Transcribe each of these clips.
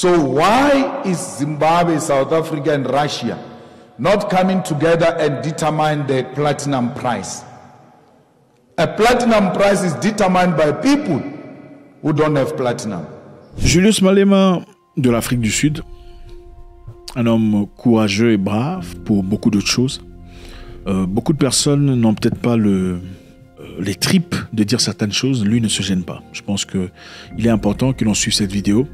So why is Zimbabwe, South Africa, and Russia not coming together and determine the platinum price? A platinum price is determined by people who don't have platinum. Julius Malema de l'Afrique du Sud, un homme courageux et brave pour beaucoup d'autres choses. Beaucoup de personnes n'ont peut-être pas les tripes de dire certaines choses. Lui ne se gêne pas. Je pense qu'il est important que l'on suive cette vidéo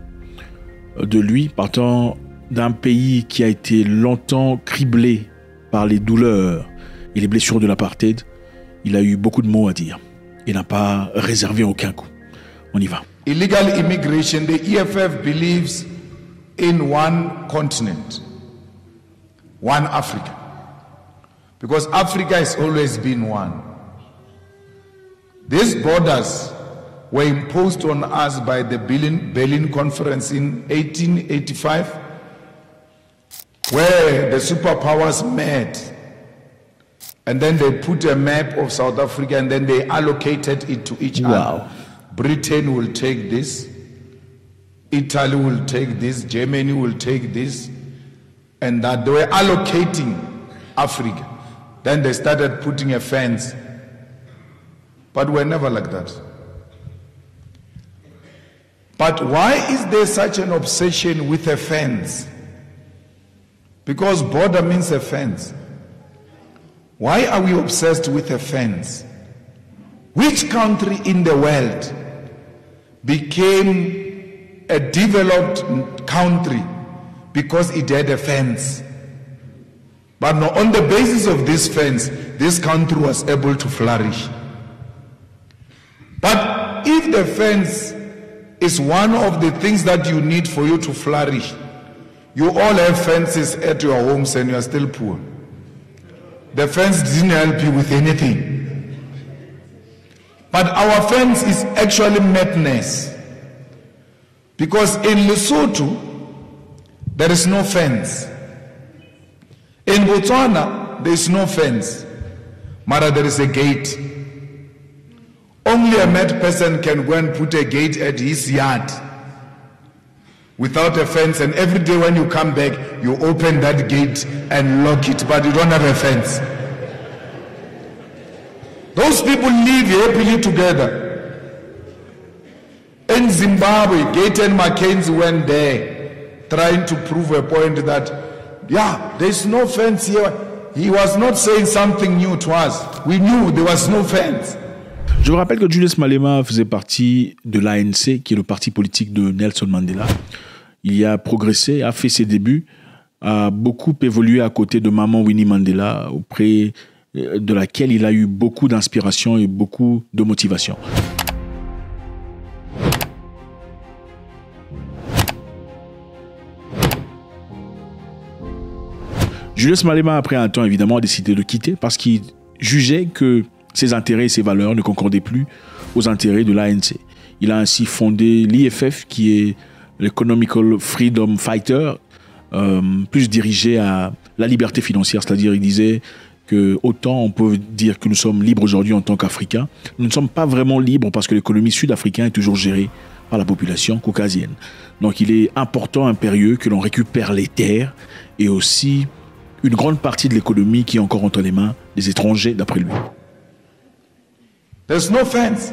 de lui partant d'un pays qui a été longtemps criblé par les douleurs et les blessures de l'apartheid. Il a eu beaucoup de mots à dire. Il n'a pas réservé aucun coup. On y va. Illegal immigration, the EFF believes in one continent, one Africa. Because Africa has always been one. These borders were imposed on us by the Berlin Conference in 1885, where the superpowers met. And then they put a map of South Africa and then they allocated it to each other. Britain will take this, Italy will take this, Germany will take this, and that they were allocating Africa. Then they started putting a fence. But we're never like that. But why is there such an obsession with a fence? Because border means a fence. Why are we obsessed with a fence? Which country in the world became a developed country because it had a fence? But no, on the basis of this fence, this country was able to flourish. But if the fence is one of the things that you need for you to flourish, you all have fences at your homes and you are still poor. The fence didn't help you with anything. But our fence is actually madness. Because in Lesotho, there is no fence. In Botswana, there is no fence. Mara, there is a gate. Only a mad person can go and put a gate at his yard without a fence, and every day when you come back, you open that gate and lock it, but you don't have a fence. Those people live happily together. In Zimbabwe, Gate and Mackenzie went there trying to prove a point that, yeah, there's no fence here. He was not saying something new to us. We knew there was no fence. Je vous rappelle que Julius Malema faisait partie de l'ANC, qui est le parti politique de Nelson Mandela. Il a progressé, a fait ses débuts, a beaucoup évolué à côté de maman Winnie Mandela, auprès de laquelle il a eu beaucoup d'inspiration et beaucoup de motivation. Julius Malema, après un temps, évidemment, a décidé de quitter parce qu'il jugeait que ses intérêts et ses valeurs ne concordaient plus aux intérêts de l'ANC. Il a ainsi fondé l'IFF, qui est l'Economical Freedom Fighter, plus dirigé à la liberté financière, c'est-à-dire il disait que autant on peut dire que nous sommes libres aujourd'hui en tant qu'Africains, nous ne sommes pas vraiment libres parce que l'économie sud-africaine est toujours gérée par la population caucasienne. Donc il est important, impérieux que l'on récupère les terres et aussi une grande partie de l'économie qui est encore entre les mains des étrangers, d'après lui. There's no fence.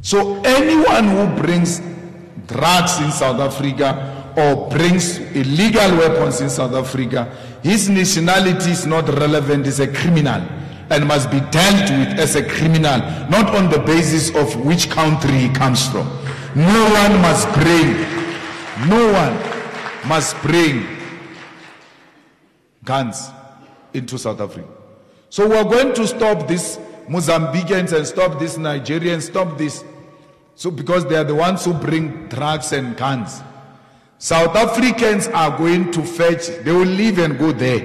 So anyone who brings drugs in South Africa or brings illegal weapons in South Africa, his nationality is not relevant, is a criminal and must be dealt with as a criminal, not on the basis of which country he comes from. No one must bring guns into South Africa. So we're going to stop this Mozambicans and stop this Nigerians, stop this. So because they are the ones who bring drugs and guns. South Africans are going to fetch, they will leave and go there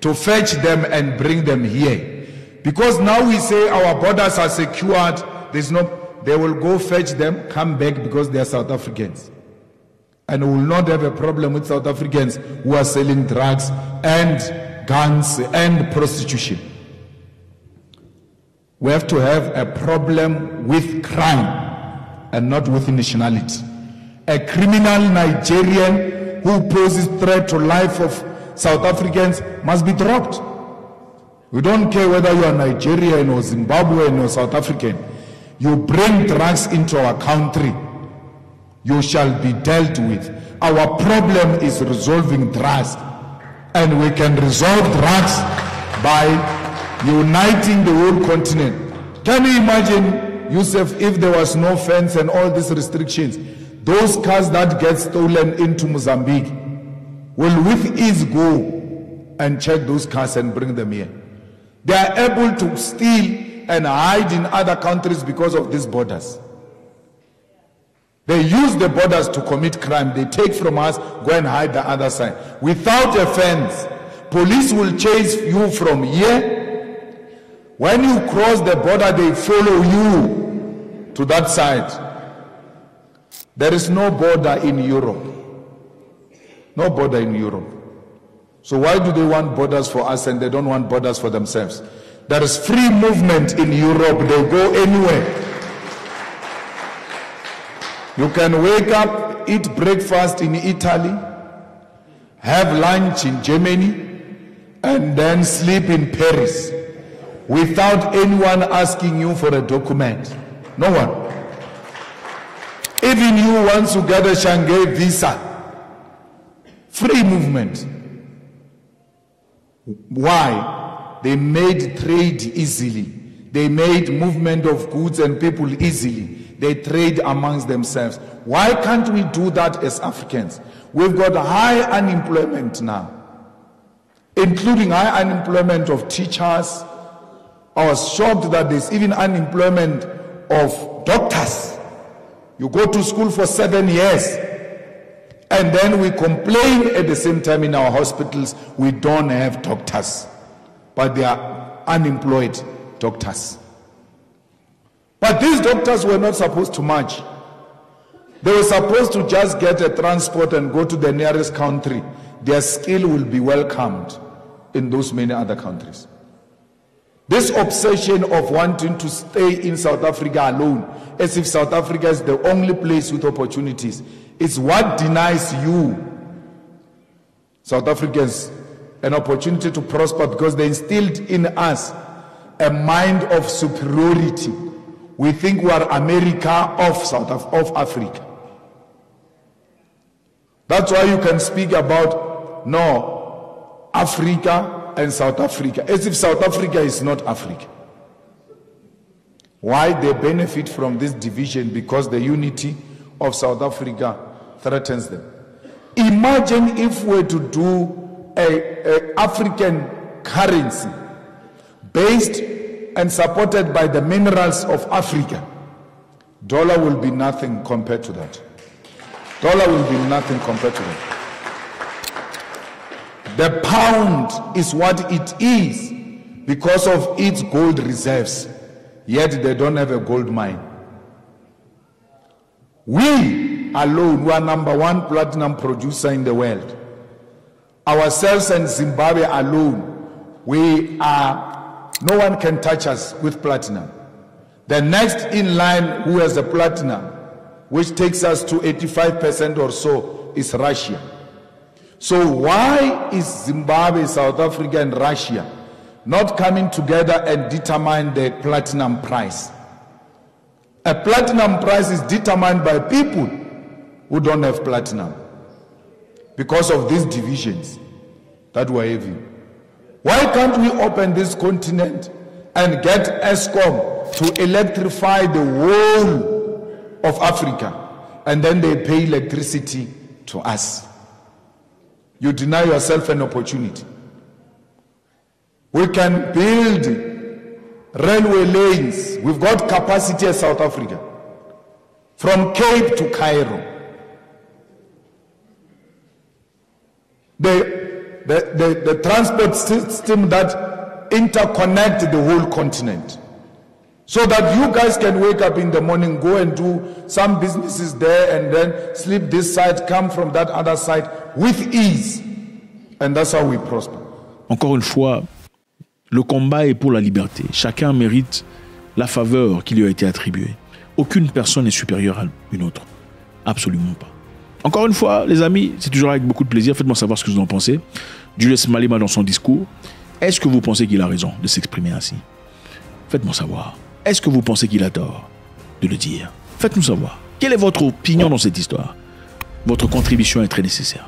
to fetch them and bring them here. Because now we say our borders are secured, they will go fetch them, come back because they are South Africans. And we will not have a problem with South Africans who are selling drugs and guns and prostitution. We have to have a problem with crime and not with nationality. A criminal Nigerian who poses threat to life of South Africans must be dropped. We don't care whether you are Nigerian or Zimbabwean or South African. You bring drugs into our country, you shall be dealt with. Our problem is resolving drugs, and we can resolve drugs by uniting the whole continent. Can you imagine, Yusuf, if there was no fence and all these restrictions, those cars that get stolen into Mozambique will with ease go and check those cars and bring them here. They are able to steal and hide in other countries because of these borders. They use the borders to commit crime. They take from us, go and hide the other side. Without a fence, police will chase you from here. When you cross the border, they follow you to that side. There is no border in Europe. No border in Europe. So why do they want borders for us and they don't want borders for themselves? There is free movement in Europe. They go anywhere. You can wake up, eat breakfast in Italy, have lunch in Germany, and then sleep in Paris without anyone asking you for a document. No one. Even you, once you get a Shanghai visa, free movement. Why? They made trade easily. They made movement of goods and people easily. They trade amongst themselves. Why can't we do that as Africans? We've got high unemployment now, including high unemployment of teachers. I was shocked that there's even unemployment of doctors. You go to school for 7 years, and then we complain at the same time in our hospitals we don't have doctors, but they are unemployed doctors. But these doctors were not supposed to march. They were supposed to just get a transport and go to the nearest country. Their skill will be welcomed in those many other countries. This obsession of wanting to stay in South Africa alone, as if South Africa is the only place with opportunities, is what denies you, South Africans, an opportunity to prosper, because they instilled in us a mind of superiority. We think we are America of Africa. That's why you can speak about Africa and South Africa, as if South Africa is not Africa. Why? They benefit from this division because the unity of South Africa threatens them. Imagine if we were to do an African currency based and supported by the minerals of Africa. Dollar will be nothing compared to that. Dollar will be nothing compared to that. The pound is what it is because of its gold reserves, yet they don't have a gold mine. We alone, we are #1 platinum producer in the world. Ourselves and Zimbabwe alone, we are, no one can touch us with platinum. The next in line who has a platinum, which takes us to 85% or so, is Russia. So why is Zimbabwe, South Africa, and Russia not coming together and determine the platinum price? A platinum price is determined by people who don't have platinum because of these divisions that we're having. Why can't we open this continent and get ESCOM to electrify the whole of Africa, and then they pay electricity to us? You deny yourself an opportunity. We can build railway lanes. We've got capacity as South Africa, from Cape to Cairo. The transport system that interconnect the whole continent, so that you guys can wake up in the morning, go and do some businesses there, and then sleep this side, come from that other side with ease. And that's how we prosper. Encore une fois, le combat est pour la liberté. Chacun mérite la faveur qui lui a été attribuée. Aucune personne n'est supérieure à une autre. Absolument pas. Encore une fois, les amis, c'est toujours avec beaucoup de plaisir. Faites-moi savoir ce que vous en pensez. Julius Malema dans son discours, est-ce que vous pensez qu'il a raison de s'exprimer ainsi? Faites-moi savoir. Est-ce que vous pensez qu'il a tort de le dire? Faites-nous savoir. Quelle est votre opinion dans cette histoire? Votre contribution est très nécessaire.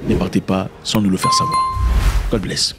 Ne partez pas sans nous le faire savoir. God bless.